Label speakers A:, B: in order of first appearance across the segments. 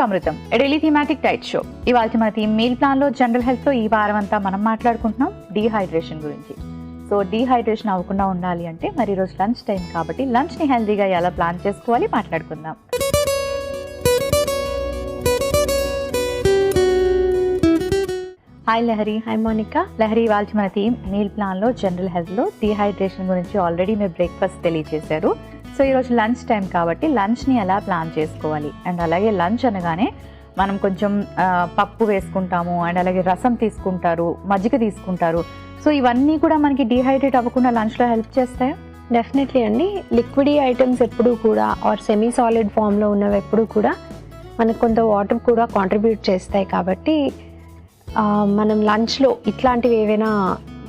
A: పోషామృతం daily thematic diet show. ఇవాళ మన theme meal plan లో జనరల్ హెల్త్ తో ఈ వారం అంతా మనం మాట్లాడుకుంటున్నాం డీహైడ్రేషన్ గురించి. సో డీహైడ్రేషన్ అవ్వకుండా ఉండాలి అంటే మరి ఈరోజు లంచ్ టైం కాబట్టి లంచ్ ని హెల్తీగా ఎలా ప్లాన్ చేసుకోవాలి మాట్లాడుకుందాం. హాయ్ లహరి.
B: హాయ్ మోనికా.
A: లహరి, ఇవాళ మన థీమ్ మీల్ ప్లాన్ లో జనరల్ హెల్త్ లో డీహైడ్రేషన్ గురించి ఆల్రెడీ మీరు బ్రేక్ఫాస్ట్ తెలియజేశారు. సో ఈరోజు లంచ్ టైం కాబట్టి లంచ్ని ఎలా ప్లాన్ చేసుకోవాలి, అండ్ అలాగే లంచ్ అనగానే మనం కొంచెం పప్పు వేసుకుంటాము, అండ్ అలాగే రసం తీసుకుంటారు, మజ్జిగ తీసుకుంటారు. సో ఇవన్నీ కూడా మనకి డీహైడ్రేట్ అవ్వకుండా లంచ్లో హెల్ప్ చేస్తాయా?
B: డెఫినెట్లీ అండి. లిక్విడ్ ఐటమ్స్ ఎప్పుడు కూడా ఆర్ సెమీ సాలిడ్ ఫామ్లో ఉన్నవి ఎప్పుడు కూడా మనకు కొంత వాటర్ కూడా కాంట్రిబ్యూట్ చేస్తాయి. కాబట్టి మనం లంచ్లో ఇట్లాంటివి ఏవైనా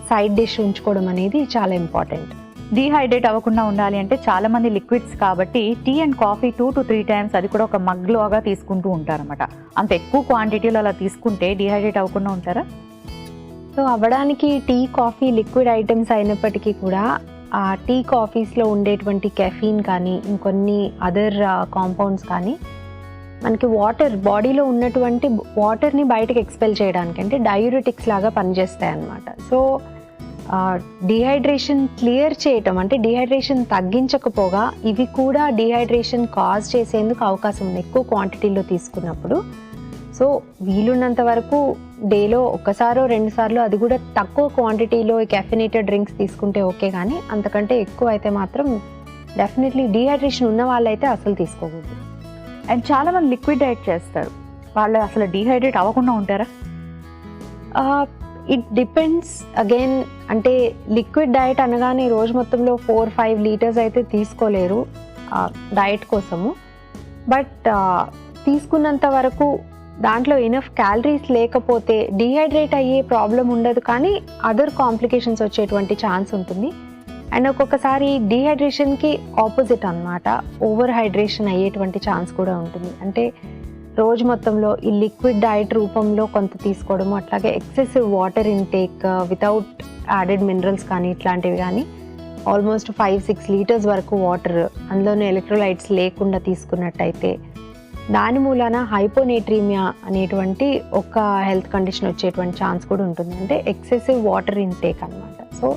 B: సైడ్ డిష్ ఉంచుకోవడం అనేది చాలా ఇంపార్టెంట్.
A: డీహైడ్రేట్ అవ్వకుండా ఉండాలి అంటే చాలా మంది లిక్విడ్స్ కాబట్టి tea and coffee 2 to 3 times అది కూడా ఒక మగ్లోగా తీసుకుంటూ ఉంటారన్నమాట. అంత ఎక్కువ క్వాంటిటీలో అలా తీసుకుంటే డీహైడ్రేట్ అవ్వకుండా ఉంటారా?
B: సో అవ్వడానికి టీ కాఫీ లిక్విడ్ ఐటమ్స్ అయినప్పటికీ కూడా ఆ టీ కాఫీస్లో ఉండేటువంటి కెఫీన్ కానీ ఇంకొన్ని అదర్ కాంపౌండ్స్ కానీ మనకి వాటర్ బాడీలో ఉన్నటువంటి వాటర్ని బయటకు ఎక్స్పెల్ చేయడానికి అంటే డయూరిటిక్స్ లాగా పనిచేస్తాయి అన్నమాట. సో డీహైడ్రేషన్ క్లియర్ చేయటం అంటే డీహైడ్రేషన్ తగ్గించకపోగా ఇవి కూడా డీహైడ్రేషన్ కాజ్ చేసేందుకు అవకాశం ఉంది ఎక్కువ క్వాంటిటీలో తీసుకున్నప్పుడు. సో వీలున్నంత వరకు డేలో ఒకసారో 2 సార్లు, అది కూడా తక్కువ క్వాంటిటీలో కెఫినేటెడ్ డ్రింక్స్ తీసుకుంటే ఓకే, కానీ అంతకంటే ఎక్కువ అయితే మాత్రం డెఫినెట్లీ డీహైడ్రేషన్ ఉన్న వాళ్ళైతే అసలు తీసుకోకూడదు.
A: అండ్ చాలా మంది లిక్విడ్ డైట్ చేస్తారు, వాళ్ళు అసలు డీహైడ్రేట్ అవ్వకుండా ఉంటారా?
B: It depends again. అంటే లిక్విడ్ డైట్ అనగానే రోజు మొత్తంలో 4-5 లీటర్స్ అయితే తీసుకోలేరు డైట్ కోసము. బట్ తీసుకున్నంత వరకు దాంట్లో ఇనఫ్ క్యాలరీస్ లేకపోతే డీహైడ్రేట్ అయ్యే ప్రాబ్లం ఉండదు, కానీ అదర్ కాంప్లికేషన్స్ వచ్చేటువంటి ఛాన్స్ ఉంటుంది. అండ్ ఒక్కొక్కసారి డీహైడ్రేషన్కి ఆపోజిట్ అన్నమాట, ఓవర్ హైడ్రేషన్ అయ్యేటువంటి ఛాన్స్ కూడా ఉంటుంది. అంటే రోజు మొత్తంలో ఈ లిక్విడ్ డైట్ రూపంలో కొంత తీసుకోవడము, అట్లాగే excessive water intake without added minerals కానీ ఇట్లాంటివి కానీ ఆల్మోస్ట్ 5-6 లీటర్స్ వరకు వాటర్, అందులోనే ఎలక్ట్రోలైట్స్ లేకుండా తీసుకున్నట్టయితే దాని మూలాన హైపోనేట్రీమియా అనేటువంటి ఒక హెల్త్ కండిషన్ వచ్చేటువంటి ఛాన్స్ కూడా ఉంటుంది. అంటే ఎక్సెసివ్ వాటర్ ఇంటేక్ అనమాట. సో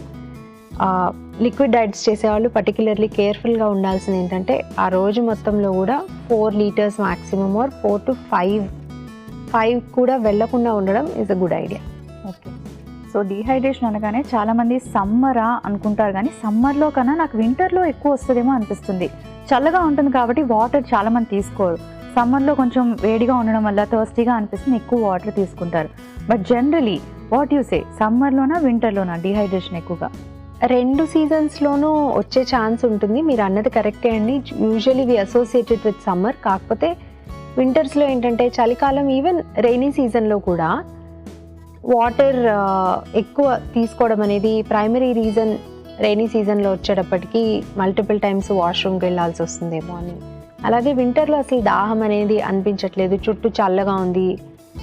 B: లిక్విడ్ డైట్స్ చేసేవాళ్ళు పర్టికులర్లీ కేర్ఫుల్గా ఉండాల్సింది ఏంటంటే ఆ రోజు మొత్తంలో కూడా 4 లీటర్స్ మ్యాక్సిమమ్ ఆర్ 4 to 5 కూడా వెళ్లకుండా ఉండడం is a good idea.
A: Okay. So dehydration అనగానే చాలామంది సమ్మరా అనుకుంటారు, కానీ సమ్మర్లో కన్నా నాకు వింటర్లో ఎక్కువ వస్తుందేమో అనిపిస్తుంది. చల్లగా ఉంటుంది కాబట్టి వాటర్ చాలామంది తీసుకోరు. సమ్మర్లో కొంచెం వేడిగా ఉండడం వల్ల థర్స్టీగా అనిపిస్తుంది, ఎక్కువ వాటర్ తీసుకుంటారు. But generally what you say, సమ్మర్లోనా వింటర్లోనా డీహైడ్రేషన్ ఎక్కువగా?
B: 2 సీజన్స్లోనూ వచ్చే ఛాన్స్ ఉంటుంది. మీరు అన్నది కరెక్టే అండి. Usually we associated with summer. కాకపోతే వింటర్స్లో ఏంటంటే చలికాలం, ఈవెన్ రైనీ సీజన్లో కూడా వాటర్ ఎక్కువ తీసుకోవడం అనేది ప్రైమరీ రీజన్. రైనీ సీజన్లో వచ్చేటప్పటికి మల్టిపుల్ టైమ్స్ వాష్రూమ్కి వెళ్ళాల్సి వస్తుందేమో అని. అలాగే వింటర్లో అసలు దాహం అనేది అనిపించట్లేదు, చుట్టూ చల్లగా ఉంది,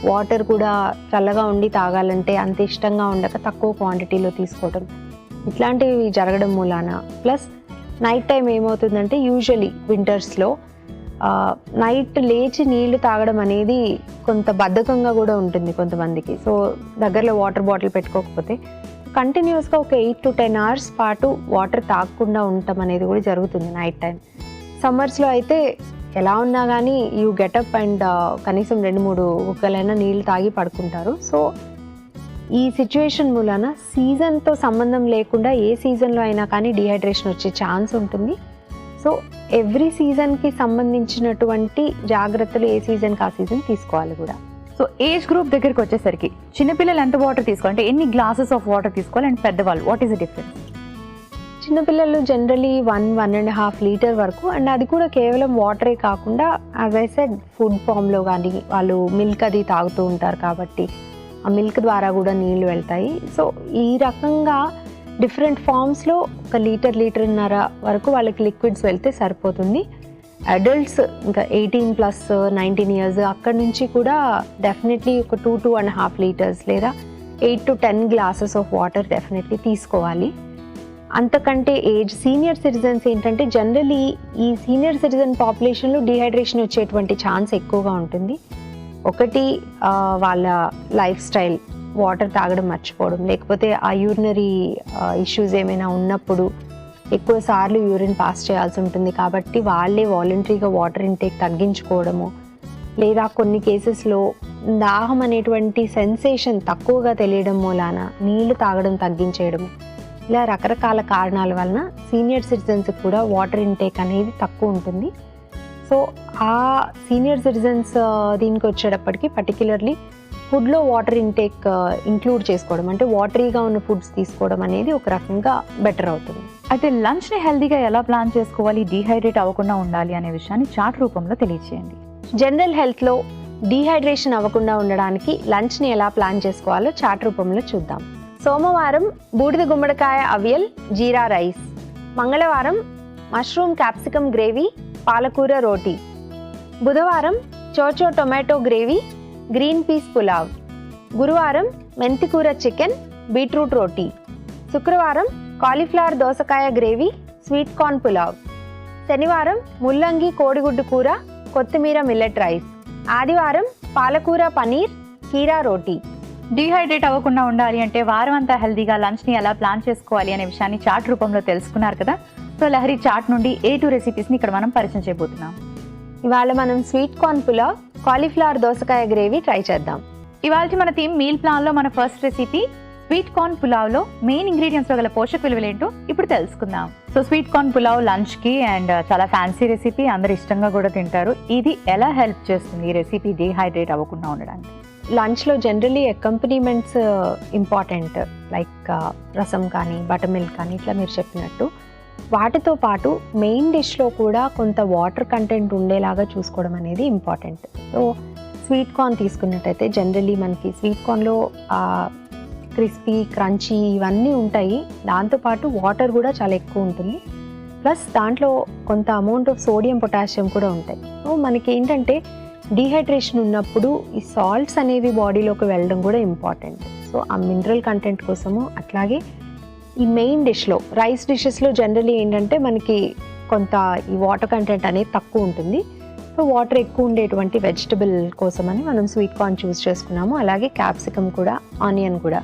B: వాటర్ కూడా చల్లగా ఉండి తాగాలంటే అంత ఇష్టంగా ఉండక తక్కువ క్వాంటిటీలో తీసుకోవడం, ఇట్లాంటివి జరగడం మూలాన. ప్లస్ నైట్ టైం ఏమవుతుందంటే యూజువలీ వింటర్స్లో నైట్ లేచి నీళ్లు తాగడం అనేది కొంత బద్ధకంగా కూడా ఉంటుంది కొంతమందికి. సో దగ్గరలో వాటర్ బాటిల్ పెట్టుకోకపోతే కంటిన్యూస్గా ఒక 8 to 10 hours పాటు వాటర్ తాగకుండా ఉండటం అనేది కూడా జరుగుతుంది నైట్ టైం. సమ్మర్స్లో అయితే ఎలా ఉన్నా కానీ యూ గెటప్ అండ్ కనీసం 2-3 గుక్కలైనా నీళ్ళు తాగి పడుకుంటారు. సో ఈ సిచ్యువేషన్ మూలాన సీజన్తో సంబంధం లేకుండా ఏ సీజన్లో అయినా కానీ డీహైడ్రేషన్ వచ్చే ఛాన్స్ ఉంటుంది. సో ఎవ్రీ సీజన్కి సంబంధించినటువంటి జాగ్రత్తలు ఏ సీజన్కి ఆ సీజన్ తీసుకోవాలి కూడా.
A: సో ఏజ్ గ్రూప్ దగ్గరికి వచ్చేసరికి చిన్నపిల్లలు ఎంత వాటర్ తీసుకోవాలి, అంటే ఎన్ని గ్లాసెస్ ఆఫ్ వాటర్ తీసుకోవాలి, అండ్ పెద్దవాళ్ళు వాట్ ఈస్ ద డిఫరెన్స్?
B: చిన్నపిల్లలు జనరలీ 1-1.5 లీటర్ వరకు, అండ్ అది కూడా కేవలం వాటరే కాకుండా యాజ్ ఐ సెడ్ ఫుడ్ ఫామ్లో కానీ వాళ్ళు మిల్క్ అది తాగుతూ ఉంటారు కాబట్టి ఆ మిల్క్ ద్వారా కూడా నీళ్ళు వెళ్తాయి. సో ఈ రకంగా డిఫరెంట్ ఫామ్స్లో 1 లీటర్న్నర వరకు వాళ్ళకి లిక్విడ్స్ వెళ్తే సరిపోతుంది. అడల్ట్స్ ఇంకా 18+ 19 years అక్కడి నుంచి కూడా డెఫినెట్లీ ఒక 2-2.5 లీటర్స్ లేదా 8 to 10 glasses of water definitely తీసుకోవాలి. అంతకంటే ఏజ్ సీనియర్ సిటిజన్స్ ఏంటంటే జనరలీ ఈ సీనియర్ సిటిజన్ పాపులేషన్లో డీహైడ్రేషన్ వచ్చేటువంటి ఛాన్స్ ఎక్కువగా ఉంటుంది. ఒకటి వాళ్ళ లైఫ్ స్టైల్, వాటర్ తాగడం మర్చిపోవడం, లేకపోతే ఆ యూరినరీ ఇష్యూస్ ఏమైనా ఉన్నప్పుడు ఎక్కువ సార్లు యూరిన్ పాస్ చేయాల్సి ఉంటుంది కాబట్టి వాళ్ళే వాలంటరీగా వాటర్ ఇంటేక్ తగ్గించుకోవడము, లేదా కొన్ని కేసెస్లో దాహం అనేటువంటి సెన్సేషన్ తక్కువగా తెలియడం మూలాన నీళ్లు తాగడం తగ్గించేయడము, ఇలా రకరకాల కారణాల వలన సీనియర్ సిటిజన్స్కి కూడా వాటర్ ఇంటేక్ అనేది తక్కువ ఉంటుంది. సో ఆ సీనియర్ సిటిజన్స్ దీనికి వచ్చేటప్పటికి పర్టికులర్లీ ఫుడ్లో వాటర్ ఇంటేక్ ఇంక్లూడ్ చేసుకోవడం, అంటే వాటరీగా ఉన్న ఫుడ్స్ తీసుకోవడం అనేది ఒక రకంగా బెటర్ అవుతుంది.
A: అయితే లంచ్ని హెల్దీగా ఎలా ప్లాన్ చేసుకోవాలి, డీహైడ్రేట్ అవ్వకుండా ఉండాలి అనే విషయాన్ని చార్ట్ రూపంలో తెలియచేయండి.
B: జనరల్ హెల్త్లో డీహైడ్రేషన్ అవ్వకుండా ఉండడానికి లంచ్ని ఎలా ప్లాన్ చేసుకోవాలో చార్ట్ రూపంలో చూద్దాం. సోమవారం బూడిద గుమ్మడికాయ అవియల్ జీరా రైస్, మంగళవారం మష్రూమ్ క్యాప్సికమ్ గ్రేవీ పాలకూర రోటీ, బుధవారం చోచో tomato gravy green peas pulao, గురువారం మెంతికూర చికెన్ బీట్రూట్ రోటీ, శుక్రవారం కాలీఫ్లవర్ దోసకాయ గ్రేవీ స్వీట్ కార్న్ పులావ్, శనివారం ముల్లంగి కోడిగుడ్డు కూర కొత్తిమీర మిల్లెట్ రైస్, ఆదివారం పాలకూర పనీర్ కీరా రోటీ.
A: డీహైడ్రేట్ అవ్వకుండా ఉండాలి అంటే వారం అంతా హెల్దీగా లంచ్ని ఎలా ప్లాన్ చేసుకోవాలి అనే విషయాన్ని చార్ట్ రూపంలో తెలుసుకున్నారు కదా. సో లహరి చార్ట్ నుండి 2 రెసిపీస్ని ఇక్కడ మనం పరిచయం చేయబోతున్నాం.
B: ఇవాళ మనం స్వీట్ కార్న్ పులావ్, కాలీఫ్లవర్ దోసకాయ గ్రేవీ ట్రై చేద్దాం.
A: ఇవాళ మన థీమ్ మీల్ ప్లాన్లో మన ఫస్ట్ రెసిపీ స్వీట్ కార్న్ పులావ్లో మెయిన్ ఇంగ్రీడియంట్స్లో గల పోషక విలువలు ఏంటో ఇప్పుడు తెలుసుకుందాం. సో స్వీట్ కార్న్ పులావ్ లంచ్కి అండ్ చాలా ఫ్యాన్సీ రెసిపీ, అందరు ఇష్టంగా కూడా తింటారు. ఇది ఎలా హెల్ప్ చేస్తుంది ఈ రెసిపీ డీహైడ్రేట్ అవ్వకుండా ఉండడానికి?
B: లంచ్లో జనరలీ అకంపెనీమెంట్స్ ఇంపార్టెంట్, లైక్ రసం కానీ బటర్ మిల్క్ కానీ ఇట్లా మీరు చెప్పినట్టు. వాటితో పాటు మెయిన్ డిష్లో కూడా కొంత వాటర్ కంటెంట్ ఉండేలాగా చూసుకోవడం అనేది ఇంపార్టెంట్. సో స్వీట్ కార్న్ తీసుకున్నట్టయితే జనరలీ మనకి స్వీట్ కార్న్లో క్రిస్పీ క్రంచీ ఇవన్నీ ఉంటాయి, దాంతోపాటు వాటర్ కూడా చాలా ఎక్కువ ఉంటుంది, ప్లస్ దాంట్లో కొంత అమౌంట్ ఆఫ్ సోడియం పొటాషియం కూడా ఉంటాయి. సో మనకి ఏంటంటే డీహైడ్రేషన్ ఉన్నప్పుడు ఈ సాల్ట్స్ అనేవి బాడీలోకి వెళ్ళడం కూడా ఇంపార్టెంట్. సో ఆ మినరల్ కంటెంట్ కోసము. అట్లాగే ఈ మెయిన్ డిష్లో రైస్ డిషెస్లో జనరలీ ఏంటంటే మనకి కొంత ఈ వాటర్ కంటెంట్ అనేది తక్కువ ఉంటుంది. సో వాటర్ ఎక్కువ ఉండేటువంటి వెజిటబుల్ కోసమని మనం స్వీట్ కార్న్ చూస్ చేసుకున్నాము. అలాగే క్యాప్సికమ్ కూడా, ఆనియన్ కూడా.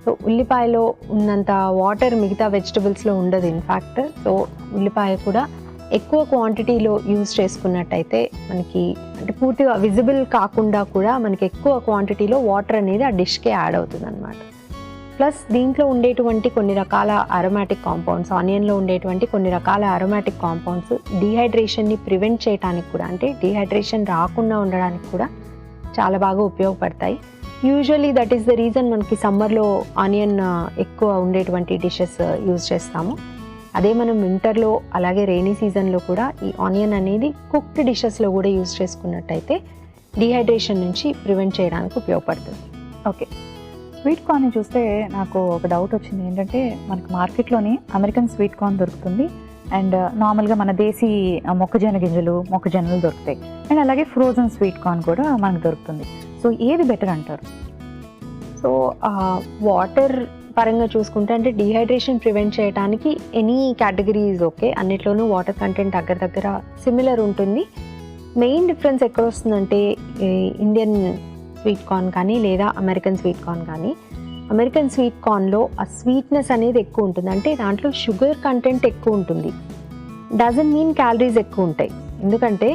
B: సో ఉల్లిపాయలో ఉన్నంత వాటర్ మిగతా వెజిటబుల్స్లో ఉండదు ఇన్ఫ్యాక్ట్. సో ఉల్లిపాయ కూడా ఎక్కువ క్వాంటిటీలో యూజ్ చేసుకున్నట్టయితే మనకి అంటే పూర్తిగా విజిబుల్ కాకుండా కూడా మనకి ఎక్కువ క్వాంటిటీలో వాటర్ అనేది ఆ డిష్కే యాడ్ అవుతుంది అనమాట. ప్లస్ దీంట్లో ఉండేటువంటి కొన్ని రకాల అరోమాటిక్ కాంపౌండ్స్, ఆనియన్లో ఉండేటువంటి కొన్ని రకాల అరోమాటిక్ కాంపౌండ్స్ డీహైడ్రేషన్ని ప్రివెంట్ చేయడానికి కూడా, అంటే డీహైడ్రేషన్ రాకుండా ఉండడానికి కూడా చాలా బాగా ఉపయోగపడతాయి. Usually that is the reason మనకి సమ్మర్లో ఆనియన్ ఎక్కువ ఉండేటువంటి డిషెస్ యూజ్ చేస్తాము. అదే మనం వింటర్లో అలాగే రెయినీ సీజన్లో కూడా ఈ ఆనియన్ అనేది కుక్డ్ డిషెస్లో కూడా యూజ్ చేసుకున్నట్టయితే డీహైడ్రేషన్ నుంచి ప్రివెంట్ చేయడానికి ఉపయోగపడుతుంది.
A: ఓకే, స్వీట్ కార్న్ని చూస్తే నాకు ఒక డౌట్ వచ్చింది. ఏంటంటే మనకి మార్కెట్లోని అమెరికన్ స్వీట్ కార్న్ దొరుకుతుంది, అండ్ నార్మల్గా మన దేశీ మొక్కజొన్నలు దొరుకుతాయి, అండ్ అలాగే ఫ్రోజన్ స్వీట్ కార్న్ కూడా మనకు దొరుకుతుంది. సో ఏది బెటర్ అంటారు?
B: సో వాటర్ పరంగా చూసుకుంటే అంటే డీహైడ్రేషన్ ప్రివెంట్ చేయడానికి ఎనీ కేటగిరీ ఈజ్ ఓకే. అన్నిట్లోనూ వాటర్ కంటెంట్ దగ్గర సిమిలర్ ఉంటుంది. మెయిన్ డిఫరెన్స్ ఎక్కడ వస్తుందంటే ఇండియన్ స్వీట్ కార్న్ కానీ లేదా అమెరికన్ స్వీట్ కార్న్ కానీ, అమెరికన్ స్వీట్ కార్న్లో ఆ స్వీట్నెస్ అనేది ఎక్కువ ఉంటుంది, అంటే దాంట్లో షుగర్ కంటెంట్ ఎక్కువ ఉంటుంది. డజంట్ మీన్ క్యాలరీస్ ఎక్కువ ఉంటాయి, ఎందుకంటే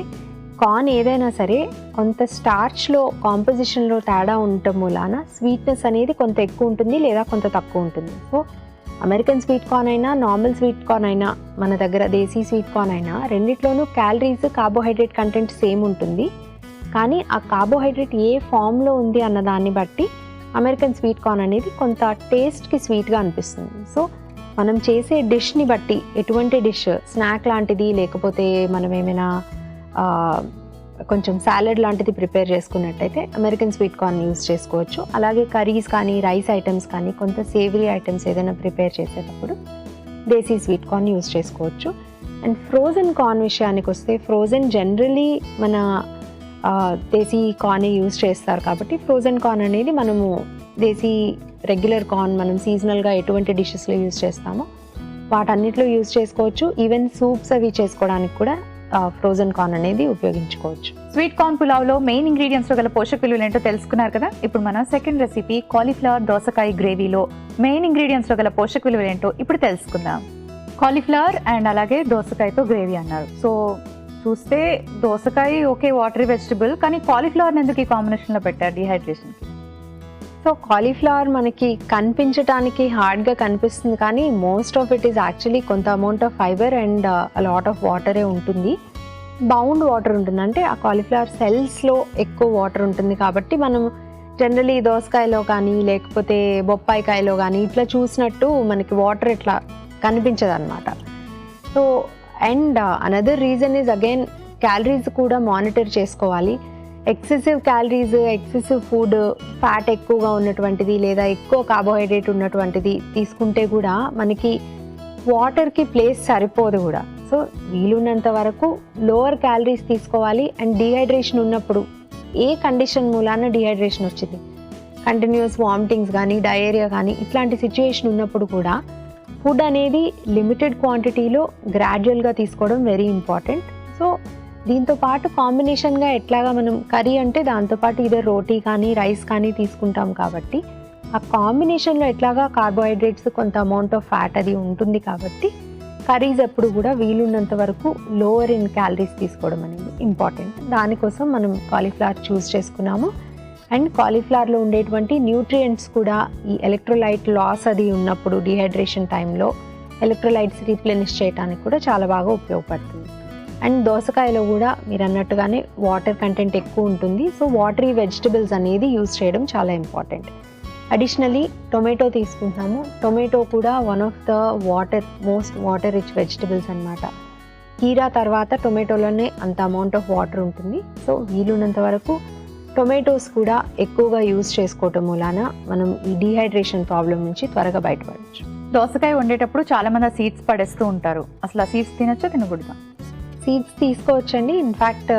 B: కార్న్ ఏదైనా సరే కొంత స్టార్చ్లో కాంపోజిషన్లో తేడా ఉండటం మూలాన స్వీట్నెస్ అనేది కొంత ఎక్కువ ఉంటుంది లేదా కొంత తక్కువ ఉంటుంది. సో అమెరికన్ స్వీట్ కార్న్ అయినా నార్మల్ స్వీట్ కార్న్ అయినా మన దగ్గర దేశీ స్వీట్ కార్న్ అయినా రెండిట్లోనూ క్యాలరీస్ కార్బోహైడ్రేట్ కంటెంట్ సేమ్ ఉంటుంది. కానీ ఆ కార్బోహైడ్రేట్ ఏ ఫామ్లో ఉంది అన్న దాన్ని బట్టి అమెరికన్ స్వీట్ కార్న్ అనేది కొంత టేస్ట్కి స్వీట్గా అనిపిస్తుంది. సో మనం చేసే డిష్ని బట్టి, ఎటువంటి డిష్ స్నాక్ లాంటిది లేకపోతే మనం ఏమైనా కొంచెం సాలెడ్ లాంటిది ప్రిపేర్ చేసుకున్నట్టయితే అమెరికన్ స్వీట్ కార్న్ యూజ్ చేసుకోవచ్చు. అలాగే కర్రీస్ కానీ రైస్ ఐటమ్స్ కానీ కొంత సేవరీ ఐటమ్స్ ఏదైనా ప్రిపేర్ చేసేటప్పుడు దేశీ స్వీట్ కార్న్ యూజ్ చేసుకోవచ్చు. అండ్ ఫ్రోజన్ కార్న్ విషయానికి వస్తే, ఫ్రోజన్ జనరలీ మన దేశీ కార్న్ యూజ్ చేస్తారు కాబట్టి ఫ్రోజన్ కార్న్ అనేది మనము దేశీ రెగ్యులర్ కార్న్ మనం సీజనల్గా ఎటువంటి డిషెస్లో యూజ్ చేస్తామో వాటన్నిటిలో యూజ్ చేసుకోవచ్చు. ఈవెన్ సూప్స్ అవి చేసుకోవడానికి కూడా ఫ్రోజన్ కార్న్ అనేది ఉపయోగించుకోవచ్చు.
A: స్వీట్ కార్న్ పులావ్లో మెయిన్ ఇంగ్రీడియంట్స్లో గల పోషక విలువలు ఏంటో తెలుసుకున్నారు కదా. ఇప్పుడు మన సెకండ్ రెసిపీ కాలీఫ్లవర్ దోసకాయ గ్రేవీలో మెయిన్ ఇంగ్రీడియంట్స్లో గల పోషక విలువలు ఏంటో ఇప్పుడు తెలుసుకుందాం. కాలీఫ్లవర్ అండ్ అలాగే దోసకాయతో గ్రేవీ అన్నారు. సో చూస్తే దోసకాయ ఓకే వాటరీ వెజిటబుల్, కానీ కాలీఫ్లవర్ ఎందుకు ఈ కాంబినేషన్లో పెట్టారు డిహైడ్రేషన్కి?
B: సో కాలీఫ్లవర్ మనకి కనిపించడానికి హార్డ్గా కనిపిస్తుంది, కానీ most of it is actually కొంత amount of fibre and lot of వాటరే ఉంటుంది. బౌండ్ వాటర్ ఉంటుంది, అంటే ఆ కాలీఫ్లవర్ సెల్స్లో ఎక్కువ వాటర్ ఉంటుంది. కాబట్టి మనం జనరలీ దోసకాయలో కానీ లేకపోతే బొప్పాయికాయలో కానీ ఇట్లా చూసినట్టు మనకి వాటర్ ఇట్లా కనిపించదు అనమాట. So and another reason is again calories కూడా మానిటర్ చేసుకోవాలి. Excessive calories, excessive food, fat ఎక్కువగా ఉన్నటువంటిది లేదా ఎక్కువ కార్బోహైడ్రేట్ ఉన్నటువంటిది తీసుకుంటే కూడా మనకి వాటర్కి ప్లేస్ సరిపోదు కూడా. సో వీలున్నంత వరకు లోవర్ క్యాలరీస్ తీసుకోవాలి. అండ్ డీహైడ్రేషన్ ఉన్నప్పుడు ఏ కండిషన్ మూలాన డీహైడ్రేషన్ వచ్చింది, కంటిన్యూస్ వామిటింగ్స్ కానీ డయేరియా కానీ ఇట్లాంటి సిచ్యుయేషన్ ఉన్నప్పుడు కూడా ఫుడ్ అనేది లిమిటెడ్ క్వాంటిటీలో గ్రాడ్యువల్గా తీసుకోవడం వెరీ ఇంపార్టెంట్. సో దీంతో పాటు కాంబినేషన్గా ఎట్లాగా మనం కర్రీ అంటే దాంతోపాటు ఇదే రోటీ కానీ రైస్ కానీ తీసుకుంటాం కాబట్టి ఆ కాంబినేషన్లో ఎట్లాగా కార్బోహైడ్రేట్స్ కొంత అమౌంట్ ఆఫ్ ఫ్యాట్ అది ఉంటుంది. కాబట్టి కర్రీస్ ఎప్పుడు కూడా వీలున్నంత వరకు లోవర్ ఇన్ క్యాలరీస్ తీసుకోవడం అనేది ఇంపార్టెంట్. దానికోసం మనం కాలీఫ్లవర్ చూస్ చేసుకున్నాము. అండ్ కాలీఫ్లవర్లో ఉండేటువంటి న్యూట్రియంట్స్ కూడా ఈ ఎలక్ట్రోలైట్ లాస్ అది ఉన్నప్పుడు డిహైడ్రేషన్ టైంలో ఎలక్ట్రోలైట్స్ రీప్లెనిష్ చేయడానికి కూడా చాలా బాగా ఉపయోగపడుతుంది. అండ్ దోసకాయలో కూడా మీరు అన్నట్టుగానే వాటర్ కంటెంట్ ఎక్కువ ఉంటుంది. సో వాటరీ వెజిటబుల్స్ అనేది యూజ్ చేయడం చాలా ఇంపార్టెంట్. అడిషనలీ టొమాటో తీసుకుంటున్నాము. టొమాటో కూడా one of the most water rich vegetables అనమాట. కీరా తర్వాత టొమాటోలోనే అంత అమౌంట్ ఆఫ్ వాటర్ ఉంటుంది. సో వీలున్నంత వరకు టొమాటోస్ కూడా ఎక్కువగా యూజ్ చేసుకోవటం మూలాన మనం ఈ డీహైడ్రేషన్ ప్రాబ్లం నుంచి త్వరగా బయటపడవచ్చు.
A: దోసకాయ వండేటప్పుడు చాలా మంది సీడ్స్ పడేస్తూ ఉంటారు. అసలు ఆ సీడ్స్ తినొచ్చా తినకూడదా?
B: సీడ్స్ తీసుకోవచ్చండి. ఇన్ఫ్యాక్ట్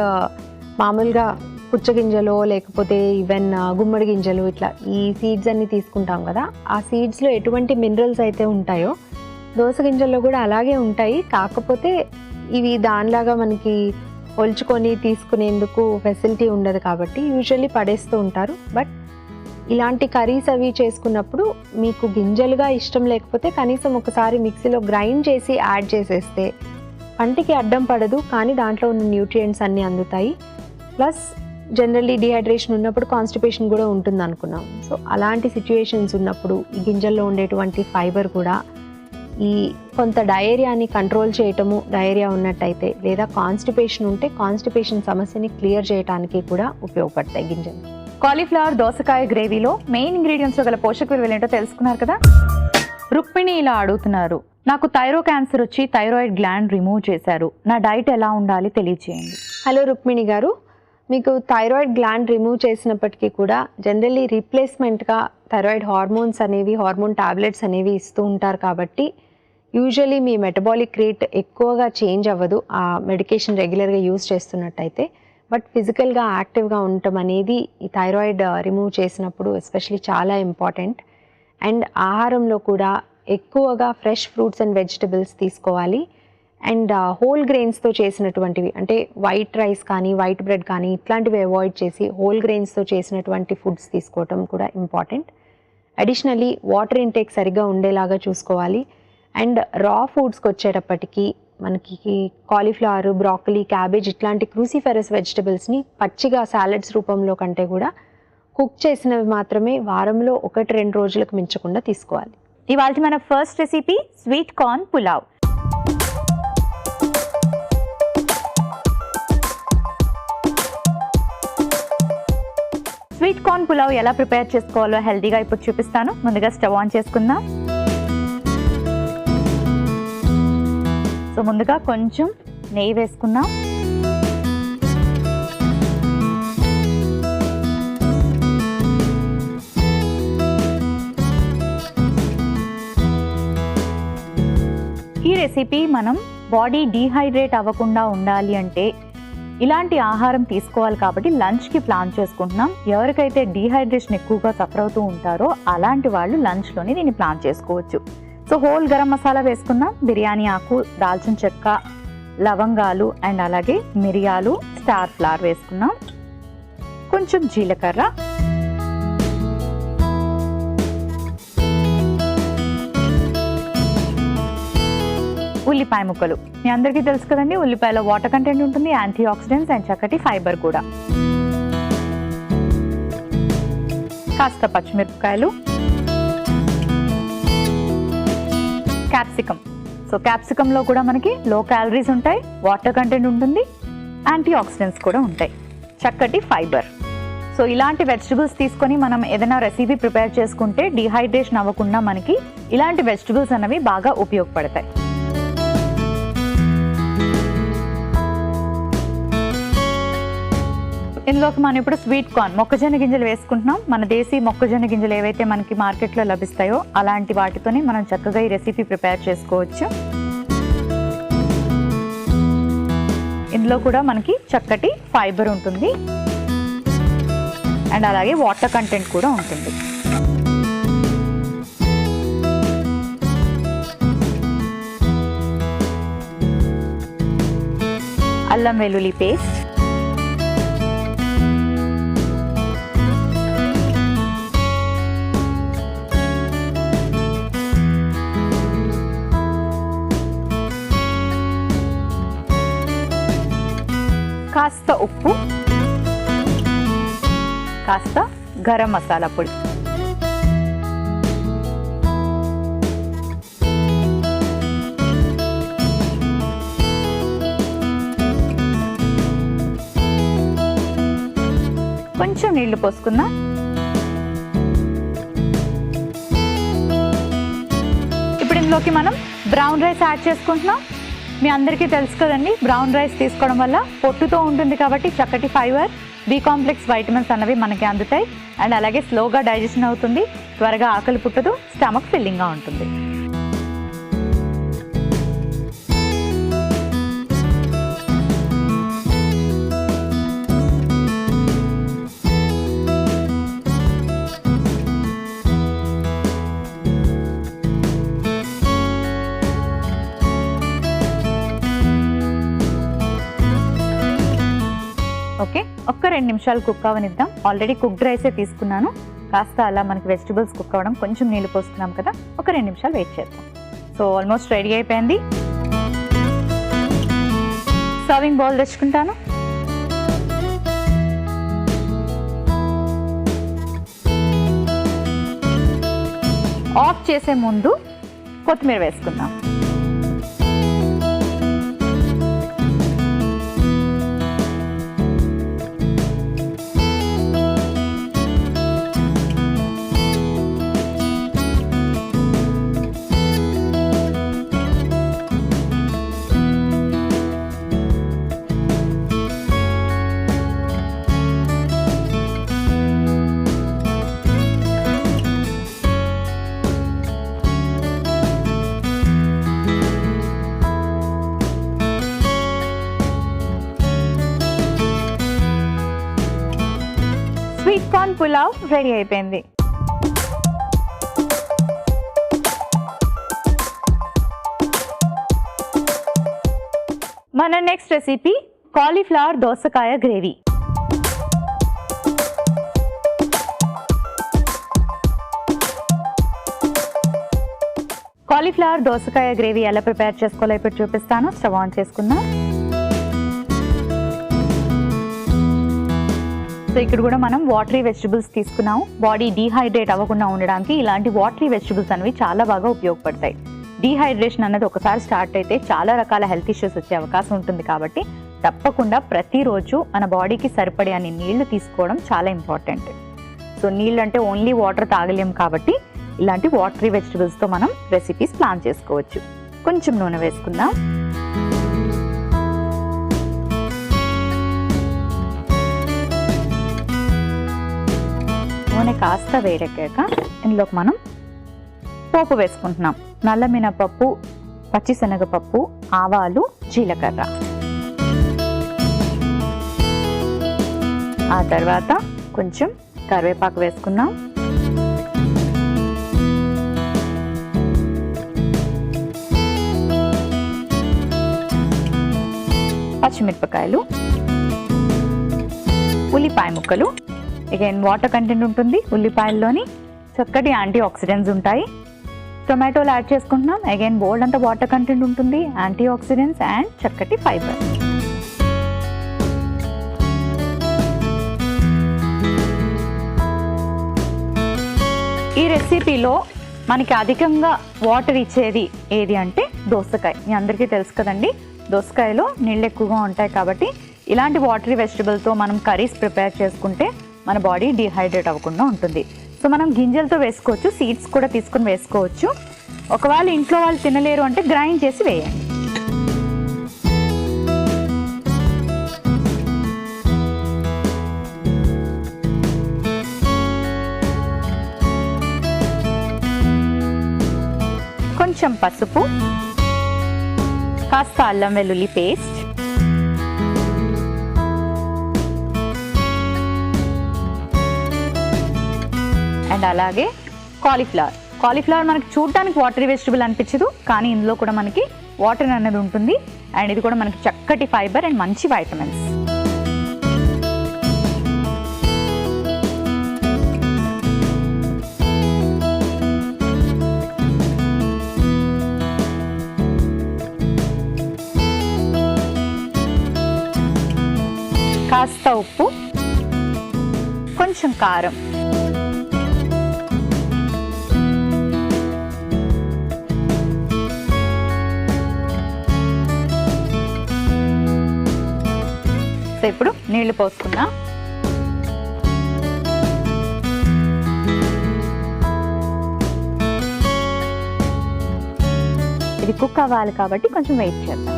B: మామూలుగా పుచ్చగింజలు లేకపోతే ఈవెన్ గుమ్మడి గింజలు ఇట్లా ఈ సీడ్స్ అన్ని తీసుకుంటాం కదా, ఆ సీడ్స్లో ఎటువంటి మినరల్స్ అయితే ఉంటాయో దోస గింజల్లో కూడా అలాగే ఉంటాయి. కాకపోతే ఇవి దానిలాగా మనకి ఒలుచుకొని తీసుకునేందుకు ఫెసిలిటీ ఉండదు కాబట్టి యూజువల్లీ పడేస్తూ ఉంటారు. బట్ ఇలాంటి కర్రీస్ అవి చేసుకున్నప్పుడు మీకు గింజలుగా ఇష్టం లేకపోతే కనీసం ఒకసారి మిక్సీలో గ్రైండ్ చేసి యాడ్ చేసేస్తే పంటికి అడ్డం పడదు, కానీ దాంట్లో ఉన్న న్యూట్రియంట్స్ అన్నీ అందుతాయి. ప్లస్ జనరల్లీ డిహైడ్రేషన్ ఉన్నప్పుడు కాన్స్టిపేషన్ కూడా ఉంటుంది అనుకున్నాం. సో అలాంటి సిచ్యుయేషన్స్ ఉన్నప్పుడు ఈ గింజల్లో ఉండేటువంటి ఫైబర్ కూడా ఈ కొంత డయేరియాని కంట్రోల్ చేయటము, డయేరియా ఉన్నట్టయితే లేదా కాన్స్టిపేషన్ ఉంటే కాన్స్టిపేషన్ సమస్యని క్లియర్ చేయడానికి కూడా ఉపయోగపడతాయి గింజలు.
A: కాలీఫ్లవర్ దోసకాయ గ్రేవీలో మెయిన్ ఇంగ్రీడియంట్స్లో గల పోషక విలువలు ఏంటో తెలుసుకున్నారు కదా. రుక్మిణి ఇలా అడుగుతున్నారు, నాకు థైరో క్యాన్సర్ వచ్చి థైరాయిడ్ గ్లాండ్ రిమూవ్ చేశారు, నా డైట్ ఎలా ఉండాలి తెలియచేయండి.
B: హలో రుక్మిణి గారు, మీకు థైరాయిడ్ గ్లాండ్ రిమూవ్ చేసినప్పటికీ కూడా జనరల్లీ రీప్లేస్మెంట్గా థైరాయిడ్ హార్మోన్స్ అనేవి, హార్మోన్ టాబ్లెట్స్ అనేవి ఇస్తూ ఉంటారు. కాబట్టి యూజువలీ మీ మెటబాలిక్ రేట్ ఎక్కువగా చేంజ్ అవ్వదు ఆ మెడికేషన్ రెగ్యులర్గా యూజ్ చేస్తున్నట్టయితే. బట్ ఫిజికల్గా యాక్టివ్గా ఉండటం అనేది ఈ థైరాయిడ్ రిమూవ్ చేసినప్పుడు ఎస్పెషలీ చాలా ఇంపార్టెంట్. అండ్ ఆహారంలో కూడా ఎక్కువగా ఫ్రెష్ ఫ్రూట్స్ అండ్ వెజిటబుల్స్ తీసుకోవాలి. అండ్ హోల్ గ్రెయిన్స్తో చేసినటువంటివి అంటే వైట్ రైస్ కానీ వైట్ బ్రెడ్ కానీ ఇట్లాంటివి అవాయిడ్ చేసి హోల్ గ్రెయిన్స్తో చేసినటువంటి ఫుడ్స్ తీసుకోవటం కూడా ఇంపార్టెంట్. అడిషనలీ వాటర్ ఇంటేక్ సరిగ్గా ఉండేలాగా చూసుకోవాలి. అండ్ రా ఫుడ్స్కి వచ్చేటప్పటికి మనకి కాలీఫ్లవర్, బ్రాకలీ, క్యాబేజ్ ఇట్లాంటి క్రూసిఫెరస్ వెజిటబుల్స్ని పచ్చిగా సాలడ్స్ రూపంలో కంటే కూడా కుక్ చేసినవి మాత్రమే వారంలో 1-2 రోజులకు మించకుండా తీసుకోవాలి.
A: ఇవాళ మన first recipe sweet corn pulao. Sweet corn pulao ఎలా ప్రిపేర్ చేసుకోవాలో హెల్తీగా ఇప్పుడు చూపిస్తాను. ముందుగా స్టవ్ ఆన్ చేసుకుందాం. సో ముందుగా కొంచెం నెయ్యి వేసుకుందాం. ఈ రెసిపీ మనం బాడీ డీహైడ్రేట్ అవ్వకుండా ఉండాలి అంటే ఇలాంటి ఆహారం తీసుకోవాలి. కాబట్టి లంచ్కి ప్లాన్ చేసుకుంటున్నాం. ఎవరికైతే డీహైడ్రేషన్ ఎక్కువగా సఫర్ అవుతూ ఉంటారో అలాంటి వాళ్ళు లంచ్లోని దీన్ని ప్లాన్ చేసుకోవచ్చు. సో హోల్ గరం మసాలా వేసుకుందాం. బిర్యానీ ఆకు, దాల్చిన చెక్క, లవంగాలు అండ్ అలాగే మిరియాలు, స్టార్ ఫ్లవర్ వేసుకున్నాం. కొంచెం జీలకర్ర, ఉల్లిపాయ ముక్కలు. మీ అందరికీ తెలుసు కదండి, ఉల్లిపాయలో వాటర్ కంటెంట్ ఉంటుంది, యాంటీ ఆక్సిడెంట్స్ అండ్ చక్కటి ఫైబర్ కూడా. కాస్త పచ్చిమిరపకాయలు, క్యాప్సికమ్. సో క్యాప్సికంలో కూడా మనకి లో క్యాలరీస్ ఉంటాయి, వాటర్ కంటెంట్ ఉంటుంది, యాంటీ ఆక్సిడెంట్స్ కూడా ఉంటాయి, చక్కటి ఫైబర్. సో ఇలాంటి వెజిటబుల్స్ తీసుకొని మనం ఏదైనా రెసిపీ ప్రిపేర్ చేసుకుంటే డిహైడ్రేషన్ అవ్వకుండా మనకి ఇలాంటి వెజిటబుల్స్ అనేవి బాగా ఉపయోగపడతాయి. ఇందులోకి మనం ఇప్పుడు స్వీట్ కార్న్, మొక్కజొన్న గింజలు వేసుకుంటున్నాం. మన దేశీ మొక్కజొన్న గింజలు ఏవైతే మనకి మార్కెట్లో లభిస్తాయో అలాంటి వాటితోనే మనం చక్కగా ఈ రెసిపీ ప్రిపేర్ చేసుకోవచ్చు. ఇందులో కూడా మనకి చక్కటి ఫైబర్ ఉంటుంది అండ్ అలాగే వాటర్ కంటెంట్ కూడా ఉంటుంది. అల్లం వెల్లుల్లి పేస్ట్, కాస్త ఉప్పు, కాస్త గరం మసాలా పొడి. కొంచెం నీళ్లు పోసుకుందాం. ఇప్పుడు ఇందులోకి మనం బ్రౌన్ రైస్ యాడ్ చేసుకుంటున్నాం. మీ అందరికీ తెలుసు కదండి, బ్రౌన్ రైస్ తీసుకోవడం వల్ల పొట్టుతో ఉంటుంది కాబట్టి చక్కటి ఫైబర్, బి కాంప్లెక్స్ వైటమిన్స్ అన్నవి మనకి అందుతాయి అండ్ అలాగే స్లోగా డైజెషన్ అవుతుంది, త్వరగా ఆకలి పుట్టదు, స్టమక్ ఫిల్లింగ్గా ఉంటుంది. ఓకే, ఒక్క 2 నిమిషాలు కుక్ అవనిద్దాం. ఆల్రెడీ కుక్డ్ రైసే తీసుకున్నాను. కాస్త అలా మనకి వెజిటబుల్స్ కుక్ అవ్వడం, కొంచెం నీళ్ళు పోసుకున్నాం కదా, ఒక 2 నిమిషాలు వెయిట్ చేద్దాం. సో ఆల్మోస్ట్ రెడీ అయిపోయింది. సర్వింగ్ బౌల్ తెచ్చుకుంటాను. ఆఫ్ చేసే ముందు కొత్తిమీర వేసుకుందాం. స్వీట్ కార్న్ పులావ్ రెడీ అయిపోయింది. మన నెక్స్ట్ రెసిపీ కాలీఫ్లవర్ దోసకాయ గ్రేవీ. కాలీఫ్లవర్ దోసకాయ గ్రేవీ ఎలా ప్రిపేర్ చేసుకోవాలో ఇప్పుడు చూపిస్తాను. స్టవ్ ఆన్ చేసుకుందాం. సో ఇక్కడ కూడా మనం వాటరీ వెజిటబుల్స్ తీసుకున్నాం. బాడీ డీహైడ్రేట్ అవ్వకుండా ఉండడానికి ఇలాంటి వాటరీ వెజిటబుల్స్ అనేవి చాలా బాగా ఉపయోగపడతాయి. డీహైడ్రేషన్ అన్నది ఒకసారి స్టార్ట్ అయితే చాలా రకాల హెల్త్ ఇష్యూస్ వచ్చే అవకాశం ఉంటుంది కాబట్టి తప్పకుండా ప్రతిరోజు మన బాడీకి సరిపడే అన్ని నీళ్లు తీసుకోవడం చాలా ఇంపార్టెంట్. సో నీళ్ళు అంటే ఓన్లీ వాటర్ తాగలేం కాబట్టి ఇలాంటి వాటరీ వెజిటబుల్స్తో మనం రెసిపీస్ ప్లాన్ చేసుకోవచ్చు. కొంచెం నూనె వేసుకుందాం. నూనె కాస్త వేడెక్కాక ఇందులోకి మనం పోపు వేసుకుంటున్నాం. నల్ల మినపప్పు, పచ్చిశనగపప్పు, ఆవాలు, జీలకర్ర. ఆ తర్వాత కొంచెం కరివేపాకు వేసుకుందాం. పచ్చిమిరపకాయలు, ఉల్లిపాయ ముక్కలు. అగైన్ వాటర్ కంటెంట్ ఉంటుంది ఉల్లిపాయల్లోని, చక్కటి యాంటీ ఆక్సిడెంట్స్ ఉంటాయి. టొమాటోలు యాడ్ చేసుకుంటున్నాం. అగైన్ బోల్డ్ అంతా వాటర్ కంటెంట్ ఉంటుంది, యాంటీ ఆక్సిడెంట్స్ అండ్ చక్కటి ఫైబర్. ఈ రెసిపీలో మనకి అధికంగా వాటర్ ఇచ్చేది ఏది అంటే దోసకాయ. మీ అందరికీ తెలుసు కదండి, దోసకాయలో నీళ్ళు ఎక్కువగా ఉంటాయి కాబట్టి ఇలాంటి వాటరీ వెజిటబుల్తో మనం కర్రీస్ ప్రిపేర్ చేసుకుంటే మన బాడీ డిహైడ్రేట్ అవ్వకుండా ఉంటుంది. సో మనం గింజలతో వేసుకోవచ్చు, సీడ్స్ కూడా తీసుకుని వేసుకోవచ్చు. ఒకవేళ ఇంట్లో వాళ్ళు తినలేరు అంటే గ్రైండ్ చేసి వేయండి. కొంచెం పసుపు, కాస్త అల్లం వెల్లుల్లి పేస్ట్, అండ్ అలాగే కాలీఫ్లవర్. కాలీఫ్లవర్ మనకి చూడటానికి వాటరీ వెజిటబుల్ అనిపించదు, కానీ ఇందులో కూడా మనకి వాటర్ అనేది ఉంటుంది. అండ్ ఇది కూడా మనకి చక్కటి ఫైబర్ అండ్ మంచి వైటమిన్స్. కాస్త ఉప్పు, కొంచెం కారం, సో ఇప్పుడు నీళ్లు పోసుకున్నా. ఇది కుక్ అవ్వాలి కాబట్టి కొంచెం వెయిట్ చేద్దాం.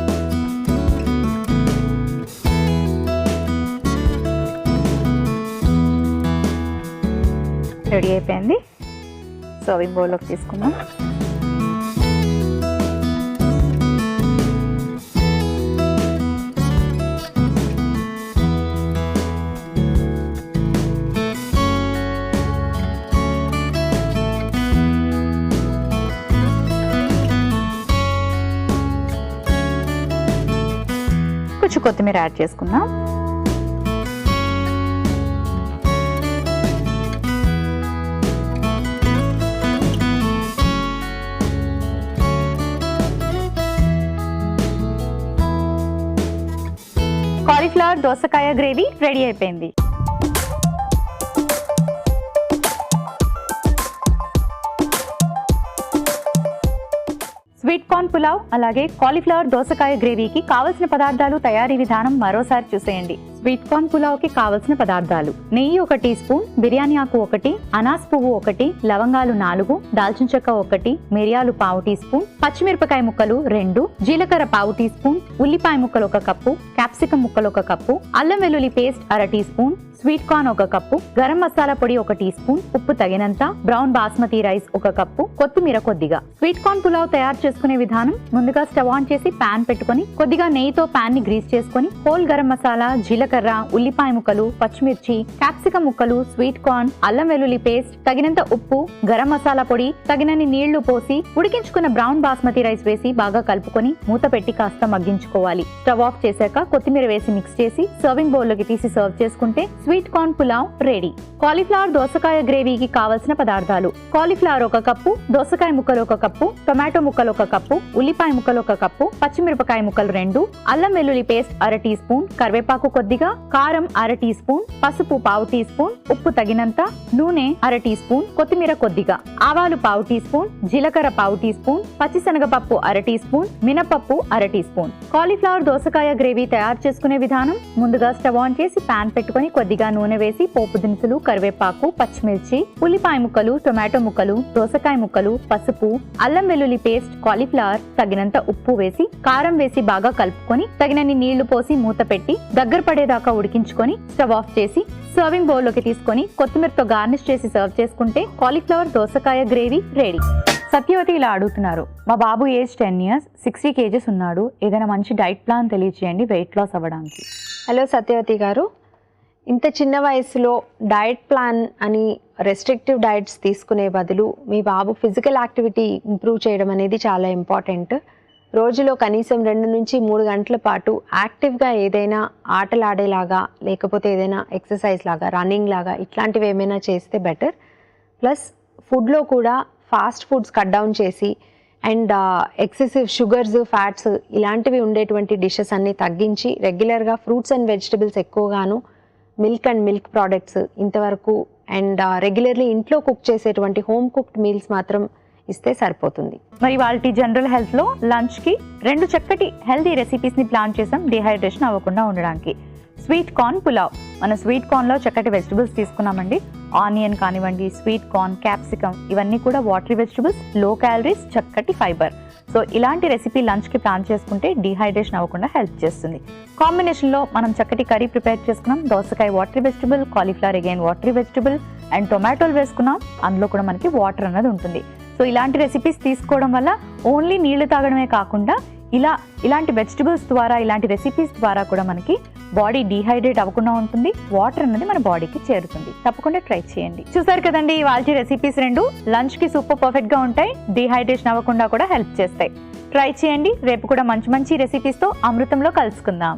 A: రెడీ అయిపోయింది. సర్వింగ్ బౌల్లోకి తీసుకుందాం. కొంచెం కొత్తిమీర యాడ్ చేసుకుందాం. కాలీఫ్లవర్ దోసకాయ గ్రేవీ రెడీ అయిపోయింది. స్వీట్ కార్న్ పులావ్ అలాగే కాలీఫ్లవర్ దోసకాయ గ్రేవీకి కావలసిన పదార్థాలు, తయారీ విధానం మరోసారి చూసేయండి. స్వీట్ కార్న్ పులావ్ కి కావలసిన పదార్థాలు: నెయ్యి 1 టీ స్పూన్, బిర్యానీ ఆకు 1, అనాస్ పువ్వు 1, లవంగాలు 4, దాల్చిన చెక్క 1, మిరియాలు పావు టీ స్పూన్, పచ్చిమిరపకాయ ముక్కలు 2, జీలకర్ర పావు టీ స్పూన్, ఉల్లిపాయ ముక్కలు 1 కప్పు, క్యాప్సికం ముక్కలు 1 కప్పు, అల్లం వెల్లుల్లి paste 1/2 teaspoon, sweet corn 1 cup, garam masala పొడి 1 టీ స్పూన్, ఉప్పు తగినంత, బ్రౌన్ బాస్మతి రైస్ 1 కప్పు, కొత్తిమీర కొద్దిగా. స్వీట్ కార్న్ పులావ్ తయారు చేసుకునే విధానం: ముందుగా స్టవ్ ఆన్ చేసి పాన్ పెట్టుకొని కొద్దిగా నెయ్యితో పాన్ ని గ్రీస్ చేసుకొని హోల్ గరం మసాలా, జీలకర్ర, ఉల్లిపాయ ముక్కలు, పచ్చిమిర్చి, క్యాప్సికం ముక్కలు, స్వీట్ కార్న్, అల్లం వెల్లుల్లి పేస్ట్, తగినంత ఉప్పు, గరం మసాలా పొడి, తగినన్ని నీళ్లు పోసి ఉడికించుకున్న బ్రౌన్ బాస్మతి రైస్ వేసి బాగా కలుపుకొని మూత పెట్టి కాస్త మగ్గించుకోవాలి. స్టవ్ ఆఫ్ చేశాక కొత్తిమీర వేసి మిక్స్ చేసి సర్వింగ్ బౌల్ లోకి తీసి సర్వ్ చేసుకుంటే sweet corn pulao ready. Cauliflower దోసకాయ గ్రేవీకి కావలసిన పదార్థాలు: కాలీఫ్లవర్ 1 కప్పు, దోసకాయ ముక్కలు 1 కప్పు, టొమాటో ముక్కలు 1 కప్పు, ఉల్లిపాయ ముక్కలు 1 కప్పు, పచ్చిమిరపకాయ ముక్కలు 2, అల్లం వెల్లుల్లి పేస్ట్ 1/2 టీ స్పూన్, కరివేపాకు కొద్దిగా, కారం 1/2 టీ స్పూన్, పసుపు పావు టీ స్పూన్, ఉప్పు తగినంత, నూనె 1/2 టీ స్పూన్, కొత్తిమీర కొద్దిగా, ఆవాలు పావు టీ స్పూన్, జీలకర్ర పావు టీ స్పూన్, పచ్చిశనగపప్పు 1/2 టీ స్పూన్, మినపప్పు 1/2 టీ స్పూన్. కాలీఫ్లవర్ దోసకాయ గ్రేవీ తయారు చేసుకునే విధానం: ముందుగా స్టవ్ ఆన్ చేసి పాన్ పెట్టుకొని కొద్దిగా నూనె వేసి పోపు దినుసులు, కరివేపాకు, పచ్చిమిర్చి, ఉల్లిపాయ ముక్కలు, టొమాటో ముక్కలు, దోసకాయ ముక్కలు, పసుపు, అల్లం వెల్లుల్లి పేస్ట్, కాలీఫ్లవర్, తగినంత ఉప్పు వేసి కారం వేసి బాగా కలుపుకొని తగినన్ని నీళ్లు పోసి మూత పెట్టి దగ్గర పడేదాకా ఉడికించుకొని స్టవ్ ఆఫ్ చేసి సర్వింగ్ బౌల్ లోకి తీసుకొని కొత్తిమీరతో గార్నిష్ చేసి సర్వ్ చేసుకుంటే కాలీఫ్లవర్ దోసకాయ గ్రేవీ రెడీ. సత్యవతి ఇలా అడుగుతున్నారు: మా బాబు ఏజ్ 10 years, 60 kgs ఉన్నాడు. ఏదైనా మంచి డైట్ ప్లాన్ తెలియజేయండి వెయిట్ లాస్ అవ్వడానికి.
B: హలో సత్యవతి గారు, ఇంత చిన్న వయసులో డయట్ ప్లాన్ అని రెస్ట్రిక్టివ్ డైట్స్ తీసుకునే బదులు మీ బాబు ఫిజికల్ యాక్టివిటీ ఇంప్రూవ్ చేయడం అనేది చాలా ఇంపార్టెంట్. రోజులో కనీసం 2 నుంచి 3 గంటల పాటు యాక్టివ్గా ఏదైనా ఆటలు ఆడేలాగా లేకపోతే ఏదైనా ఎక్సర్సైజ్ లాగా రన్నింగ్ లాగా ఇట్లాంటివి ఏమైనా చేస్తే బెటర్. ప్లస్ ఫుడ్లో కూడా ఫాస్ట్ ఫుడ్స్ కట్ డౌన్ చేసి అండ్ ఎక్సెసివ్ షుగర్స్ ఫ్యాట్స్ ఇలాంటివి ఉండేటువంటి డిషెస్ అన్నీ తగ్గించి రెగ్యులర్గా ఫ్రూట్స్ అండ్ వెజిటబుల్స్ ఎక్కువగాను మిల్క్ అండ్ మిల్క్ ప్రోడక్ట్స్ ఇంతవరకు అండ్ రెగ్యులర్లీ ఇంట్లో కుక్ చేసేటువంటి హోమ్ కుక్డ్ మీల్స్ మాత్రం ఇస్తే సరిపోతుంది.
A: మరి వాళ్ళ జనరల్ హెల్త్లో లంచ్కి 2 చక్కటి హెల్తీ రెసిపీస్ని ప్లాన్ చేసాం డిహైడ్రేషన్ అవ్వకుండా ఉండడానికి. Sweet corn pulao. మన స్వీట్ కార్న్లో చక్కటి వెజిటబుల్స్ తీసుకున్నామండి. ఆనియన్ కానివ్వండి, స్వీట్ కార్న్, క్యాప్సికమ్ ఇవన్నీ కూడా వాటరీ వెజిటబుల్స్, లో క్యాలరీస్, చక్కటి ఫైబర్. సో ఇలాంటి రెసిపీ లంచ్కి ప్లాన్ చేసుకుంటే డిహైడ్రేషన్ అవ్వకుండా హెల్ప్ చేస్తుంది. కాంబినేషన్లో మనం చక్కటి కర్రీ ప్రిపేర్ చేసుకున్నాం. దోసకాయ watery vegetable, cauliflower again watery vegetable and టొమాటోలు వేసుకున్నాం. అందులో కూడా మనకి వాటర్ అన్నది ఉంటుంది. సో ఇలాంటి రెసిపీస్ తీసుకోవడం వల్ల ఓన్లీ నీళ్లు తాగడమే కాకుండా ఇలాంటి వెజిటబుల్స్ ద్వారా, ఇలాంటి రెసిపీస్ ద్వారా కూడా మనకి బాడీ డీహైడ్రేట్ అవ్వకుండా ఉంటుంది. వాటర్ అన్నది మన బాడీకి చేరుతుంది. తప్పకుండా ట్రై చేయండి. చూసారు కదండి, ఇవాళ రెసిపీస్ 2 లంచ్కి సూపర్ పర్ఫెక్ట్గా ఉంటాయి. డీహైడ్రేషన్ అవ్వకుండా కూడా హెల్ప్ చేస్తాయి. ట్రై చేయండి. రేపు కూడా మంచి రెసిపీస్తో అమృతంలో కలుసుకుందాం.